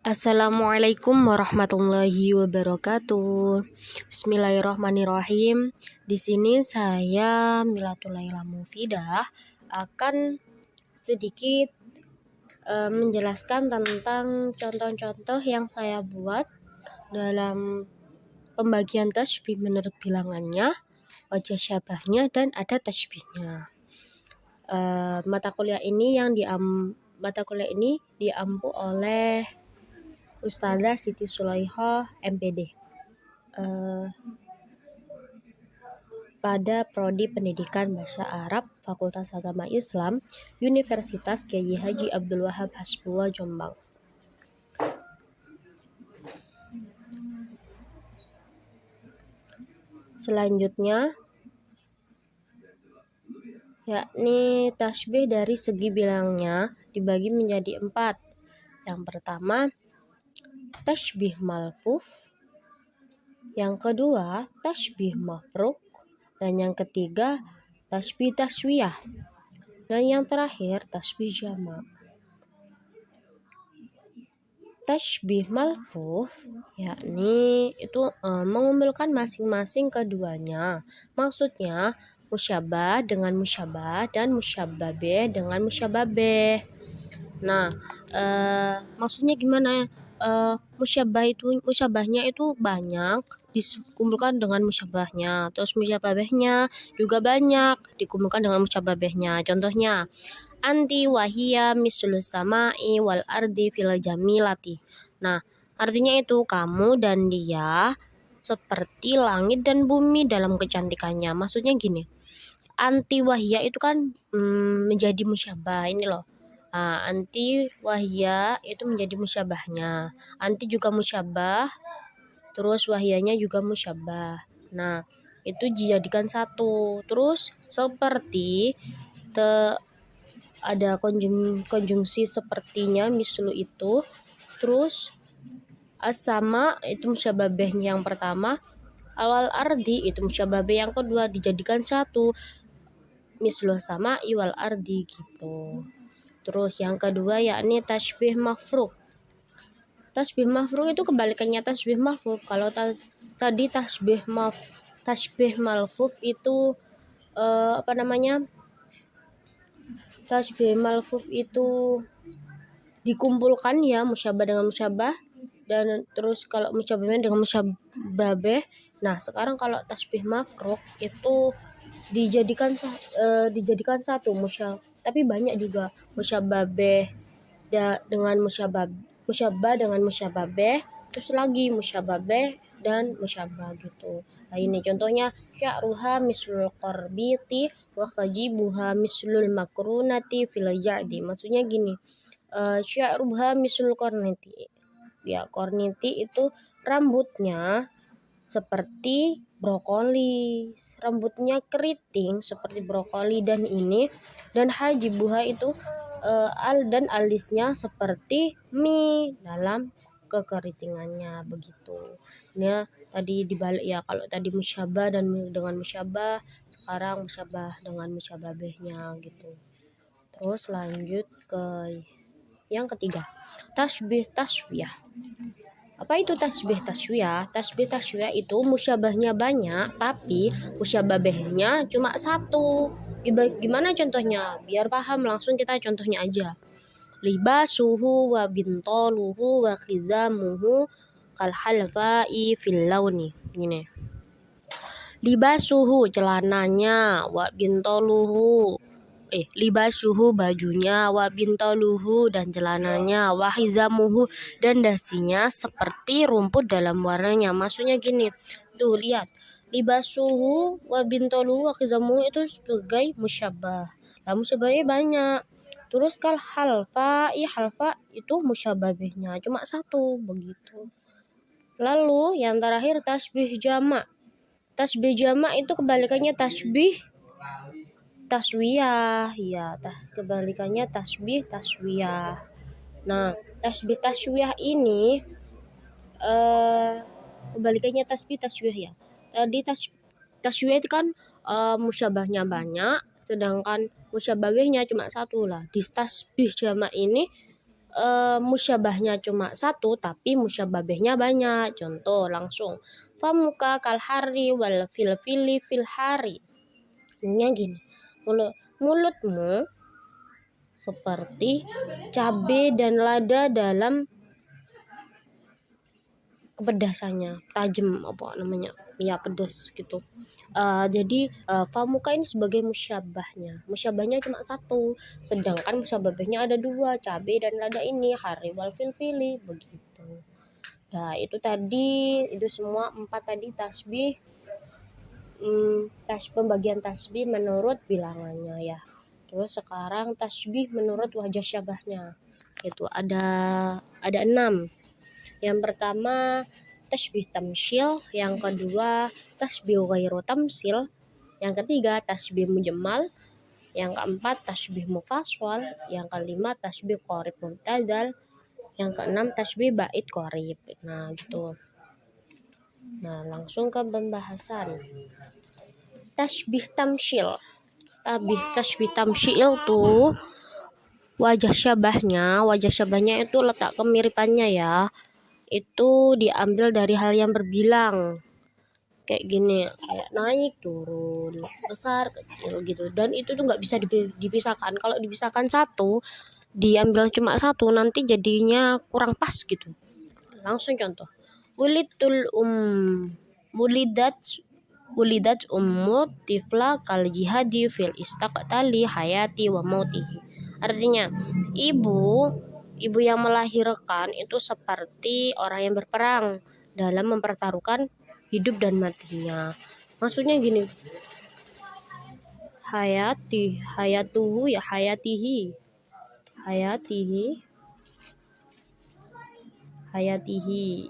Assalamualaikum warahmatullahi wabarakatuh. Bismillahirrahmanirrahim. Di sini saya Milatul Laila Mufidah akan sedikit menjelaskan tentang contoh-contoh yang saya buat dalam pembagian tasbih menurut bilangannya, wajah syabahnya, dan ada tasbihnya. Mata kuliah ini diampu oleh Ustazah Siti Sulaihoh MPD pada Prodi Pendidikan Bahasa Arab Fakultas Agama Islam Universitas Kiai Haji Abdul Wahab Hasbullah Jombang. Selanjutnya yakni tasbih dari segi bilangnya dibagi menjadi 4. Yang pertama tasbih malfuf, yang kedua tasbih mafruk, dan yang ketiga tasbih taswiyah, dan yang terakhir tasbih jama'. Tasbih malfuf yakni itu mengumpulkan masing-masing keduanya. Maksudnya musyabbah dengan musyabbah dan musyabbabeh dengan musyabbabeh. Nah, maksudnya gimana? Musyabbahnya itu banyak dikumpulkan dengan musyabbahnya, terus musyabbabehnya juga banyak dikumpulkan dengan musyabbabehnya. Contohnya anti wahia mislus sama'i wal ardi fil jamilati. Nah, artinya itu kamu dan dia seperti langit dan bumi dalam kecantikannya. Maksudnya gini, anti wahia itu kan menjadi musyabbah ini loh. Anti wahia itu menjadi musyabahnya. Anti juga musyabbah, terus wahianya juga musyabbah. Nah, itu dijadikan satu. Terus seperti ada konjungsi sepertinya mislu itu. Terus as-sama itu musyababehnya yang pertama, awal ardi itu musyababeh yang kedua dijadikan satu, mislu sama iwal ardi gitu. Terus yang kedua yakni tasbih mafruk. Tasbih mafruk itu kebalikannya tasbih malfuf. Kalau tadi tasbih malfuf itu tasbih malfuf itu dikumpulkan ya musyabbah dengan musyabbah, dan terus kalau musyabbahnya dengan musyabbabeh. Nah, sekarang kalau tasbih mafruk itu dijadikan satu tapi banyak juga musyabbabeh dengan musyabbah dengan musyabbabeh, terus lagi musyabbabeh dan musyabbah gitu. Nah, ini contohnya sya'ruha mislul qarbiti wa khajibuha mislul makrunati fil jadi. Maksudnya gini, sya'ruha mislul korniti. Ya, korniti itu rambutnya seperti brokoli, rambutnya keriting seperti brokoli, dan hajibuha itu dan alisnya seperti mie dalam kekeritingannya begitu. Ini tadi dibalik ya, kalau tadi musyabbah dan dengan musyabbah, sekarang musyabbah dengan musyabbabehnya gitu. Terus lanjut ke yang ketiga, tasbih taswiyah. Apa itu tasbih taswiyah? Tasbih taswiyah itu musyabbahnya banyak tapi musyabbabehnya cuma satu. Gimana contohnya? Biar paham langsung kita contohnya aja. Libasuhu wa bintoluhu wa khizamuhu kal halfa'i fil launi. Ini. Libasuhu celananya, wa bintoluhu libasuhu bajunya, wa bintoluhu dan celananya, wa hizamuhu dan dasinya seperti rumput dalam warnanya. Maksudnya gini, tuh lihat, libasuhu wa bintoluhu wa hizamuhu itu sebagai musyabbah. Lah musyabbahnya banyak. Terus kal halfa itu musyabbahnya cuma satu begitu. Lalu yang terakhir tasbih jama'. Tasbih jama' itu kebalikannya tasbih taswiyah, ya, kebalikannya tasbih taswiyah. Nah, tasbih taswiyah ini kebalikannya tasbih taswiyah ya. Tadi taswiyah itu kan musyabbahnya banyak, sedangkan musyabbahnya cuma satu lah. Di tasbih jama' ini musyabahnya cuma satu tapi musyababehnya banyak. Contoh langsung, famuka kalhari wal filfili filhari. Ini gini, mulutmu seperti cabai dan lada dalam kepedasannya, tajam apa namanya, ya pedas gitu. Jadi famuka ini sebagai musyabahnya cuma satu, sedangkan musyabahnya ada dua, cabai dan lada ini, hari wal filfili begitu. Nah itu tadi, itu semua 4 tadi tasbih, pembagian tasbih menurut bilangannya ya. Terus sekarang tasbih menurut wajah syabahnya, itu ada 6. Yang pertama tasbih tamsil, yang kedua tasbih ghairu tamsil, yang ketiga tasbih mujmal, yang keempat tasbih mufassal, yang kelima tasbih qarib mubtadal, yang keenam tasbih bait qarib. Nah gitu. Nah langsung ke pembahasan tasbih tamsil. Tasbih tamsil tuh wajah syabahnya itu letak kemiripannya ya, itu diambil dari hal yang berbilang kayak gini, kayak naik turun, besar kecil gitu, dan itu tuh nggak bisa dipisahkan. Kalau dipisahkan satu, diambil cuma satu, nanti jadinya kurang pas gitu. Langsung contoh, wulidat ummu tifla kal jihadi fil istaqtali hayati wa mautihi. Artinya ibu yang melahirkan itu seperti orang yang berperang dalam mempertaruhkan hidup dan matinya. Maksudnya gini, hayatuhu ya hayatihi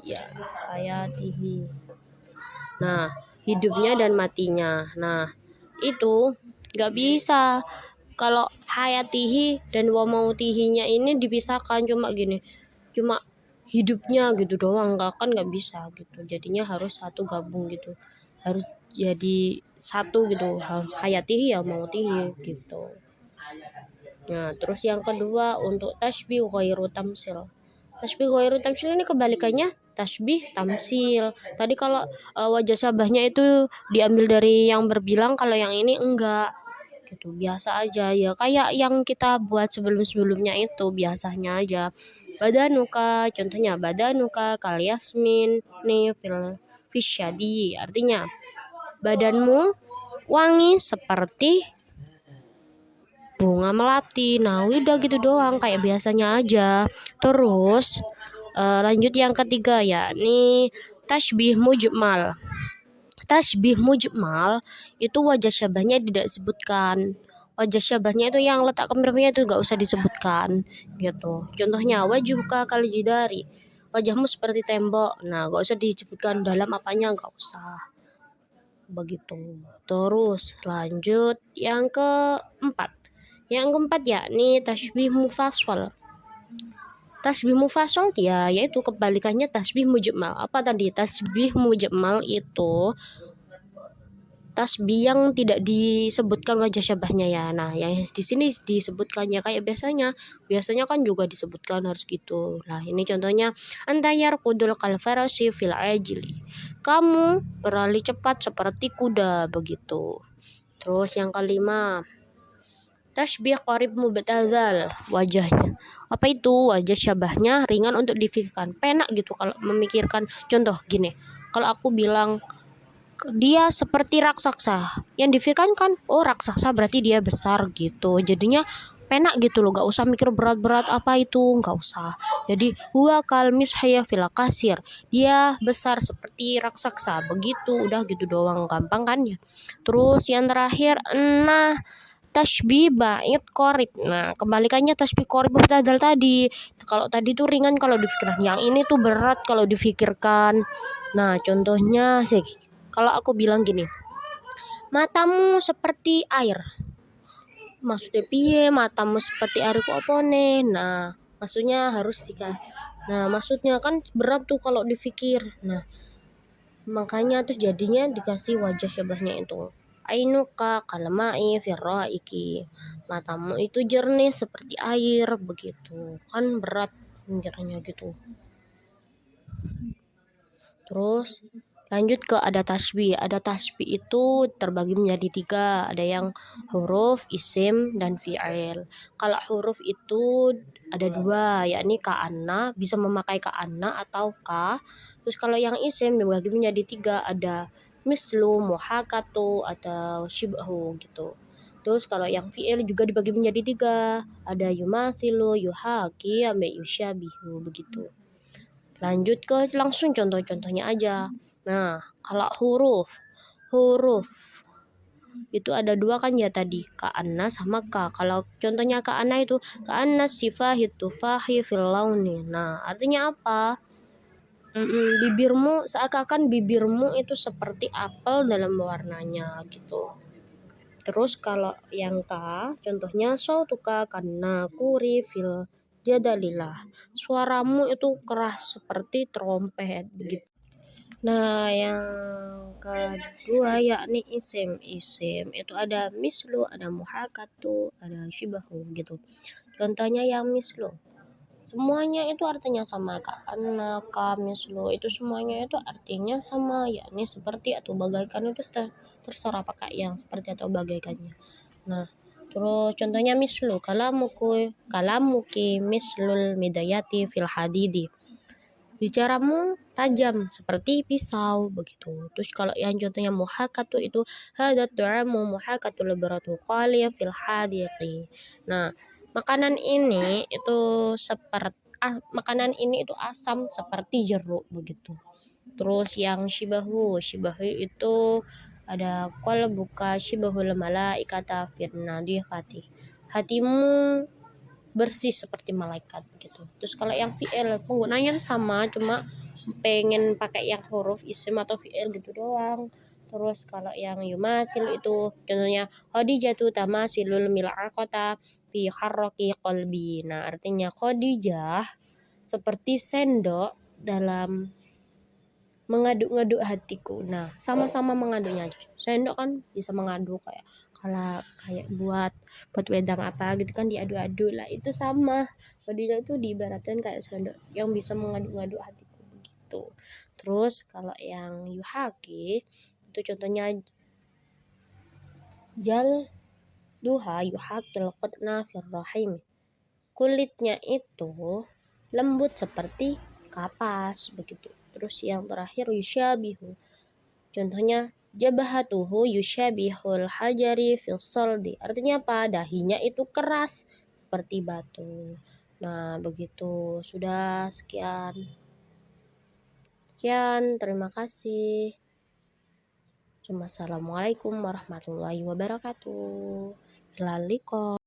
ya hayatihi. Nah hidupnya dan matinya. Nah itu nggak bisa kalau hayatihi dan wa mautihinya ini dipisahkan, cuma hidupnya gitu doang, nggak bisa gitu. Jadinya harus satu gabung gitu, harus jadi satu gitu, hayatihi ya mautihi gitu. Nah terus yang kedua untuk tasbih ghairu tamsil. Tasbih ghairu tamsil ini kebalikannya tasbih tamsil. Tadi kalau wajah syabahnya itu diambil dari yang berbilang, kalau yang ini enggak gitu, biasa aja ya, kayak yang kita buat sebelumnya itu biasanya aja. Badanuka, contohnya badanuka kalyasmin nih fisyadi, artinya badanmu wangi seperti bunga melati. Nah udah gitu doang, kayak biasanya aja. Terus lanjut yang ketiga yakni tasbih mujmal. Tasbih mujmal itu wajah syabahnya tidak disebutkan. Wajah syabahnya itu yang letak kemiripannya itu nggak usah disebutkan gitu. Contohnya wajuhka kal jidari, wajahmu seperti tembok. Nah nggak usah disebutkan dalam apanya, nggak usah begitu. Terus lanjut yang keempat. Yang keempat yakni tasbih mufassal. Tasbih mufassal ya yaitu kebalikannya tasbih mujmal. Apa tadi? Tasbih mujmal itu tasbih yang tidak disebutkan wajah syabahnya ya. Nah yang di sini disebutkannya kayak biasanya kan juga disebutkan harus gitu. Nah ini contohnya, antayar kudul kalfarasi fil ajli, kamu berlari cepat seperti kuda begitu. Terus yang kelima tasbih qarib mubtadzal, wajahnya apa itu, wajah syabahnya ringan untuk difikirkan, penak gitu kalau memikirkan. Contoh gini, kalau aku bilang dia seperti raksasa, yang difikirkan kan oh raksasa berarti dia besar gitu, jadinya penak gitu loh, gak usah mikir berat-berat apa itu, gak usah. Jadi huwa kal mishaya fil kasir, dia besar seperti raksasa begitu, udah gitu doang, gampang kan ya. Terus yang terakhir nah tasbih bait korib. Nah kebalikannya tasbih korib mubtadal tadi. Kalau tadi tuh ringan kalau difikirkan, yang ini tuh berat kalau difikirkan. Nah contohnya sih, kalau aku bilang gini, matamu seperti air, maksudnya piye matamu seperti air ku opone. Nah maksudnya harus nah maksudnya kan berat tuh kalau dipikir. Nah makanya terus jadinya dikasih wajah syabahnya itu. Ainuka kalma'i firraiki. Matamu itu jernih seperti air begitu. Kan berat mikirnya gitu. Terus lanjut ke ada tasbih. Ada tasbih itu terbagi menjadi 3. Ada yang huruf, isim, dan fi'il. Kalau huruf itu ada 2, yakni ka'anna, bisa memakai ka'anna atau ka. Terus kalau yang isim dibagi menjadi 3, ada mislu, muhakatu, atau shibhu gitu. Terus kalau yang fi'il juga dibagi menjadi 3, ada yumathilu, yuhaki, sampai yusyabihu begitu. Lanjut ke langsung contoh-contohnya aja. Nah, kalau huruf itu ada 2 kan ya tadi, ka'anna sama ka. Kalau contohnya ka'anna itu ka'anna sifahi tufahi fil launi. Nah, artinya apa? Bibirmu seakan-akan bibirmu itu seperti apel dalam warnanya gitu. Terus kalau yang ka, contohnya sautuka karena kuri fil jadalilah. Suaramu itu keras seperti trompet begitu. Nah, yang kedua yakni isim. Isim itu ada mislu, ada muhakatu, ada syibahu gitu. Contohnya yang mislu. Semuanya itu artinya sama, kak. Anna, ka, mislu itu semuanya itu artinya sama, yakni seperti atau bagaikan itu terserah pakai yang seperti atau bagaikannya. Nah, terus contohnya mislu kalamuki mislul midayati fil hadidi. Bicaramu tajam seperti pisau begitu. Terus kalau yang contohnya muhakatu itu hadat du'amu muhakatu lebaratu qali fil hadiqi. Nah, makanan ini itu itu asam seperti jeruk begitu. Terus yang shibahu itu ada qalbuka shibahul malaikata fil nadifati. Hatimu bersih seperti malaikat gitu. Terus kalau yang fi'il penggunanya sama, cuma pengen pakai yang huruf isim atau fi'il gitu doang. Terus kalau yang yumatil itu contohnya Khadijatu tamasilul mil'aqata fi harraki qalbi. Nah, artinya Khadijah seperti sendok dalam mengaduk-ngaduk hatiku. Nah, sama-sama mengaduknya. Sendok kan bisa mengaduk kayak buat wedang apa gitu kan diaduk-aduk lah, itu sama. Khadijah itu diibaratkan kayak sendok yang bisa mengaduk-ngaduk hatiku begitu. Terus kalau yang yuhaki itu contohnya jal duha yuhakil qatna fir rahim. Kulitnya itu lembut seperti kapas begitu. Terus yang terakhir yusyabihu. Contohnya jabahatuhu yusyabihul hajari fil saldi. Artinya apa? Dahinya itu keras seperti batu. Nah, begitu. Sudah sekian. Terima kasih. Assalamualaikum warahmatullahi wabarakatuh. Ilal liqa.